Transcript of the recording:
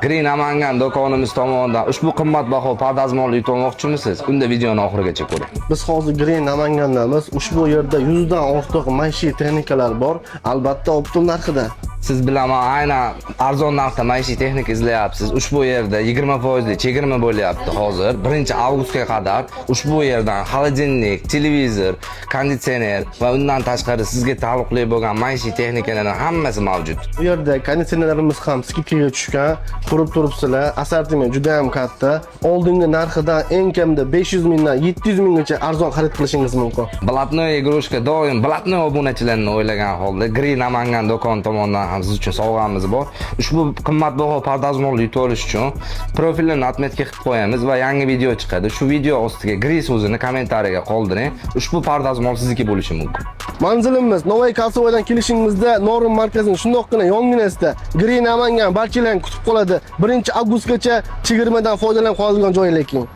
Green Namangan do'konimiz tomonidan ushbu qimmatbaho pardazmonni yutib olmoqchimisiz? Unda videoni oxirigacha ko'ring. Biz hozir Green Namangandamiz. Ushbu yerda 100 dan ortiq maishiy texnikalar bor, albatta optim narxida. Siz bilaman aynan arzon narxda maishiy texnika izlayapsiz. Ushbu yerda 20% chegirma bo'lyapti hozir. 1-avgustga qadar ushbu yerdan xolodilnik, televizor, konditsioner va undan tashqari sizga taalluqli bo'lgan maishiy texnikalarning hammasi mavjud. Bu yerda konditsionerlarimiz ham skidkaga tushgan. Ko'rib turibsizlar, assortiment juda ham katta. Oldingi narxidan eng kamida 500 mingdan 700 minggacha arzon xarid qilishingiz mumkin. Blatnoy игрушка doim Blatnoy obunachilarini o'ylagan holda Green Namangan do'kon tomonidan ham siz uchun sovg'amiz bor. Ushbu qimmatbaho pardazmonni yutib olish uchun profilni atmetga qilib qo'yamiz va yangi video chiqadi. Shu video ostiga Green so'zini kommentariyaga qoldiring. Ushbu pardazmon sizniki bo'lishi mumkin. Manzilimiz Novay Kalsovoydan kelishingizda Norin markazining shundoqqina yonginasida Green Namangan barchalarni kutib qoladi. 1-avgustgacha chegirmadan foydalanib qoladigan joy lekin.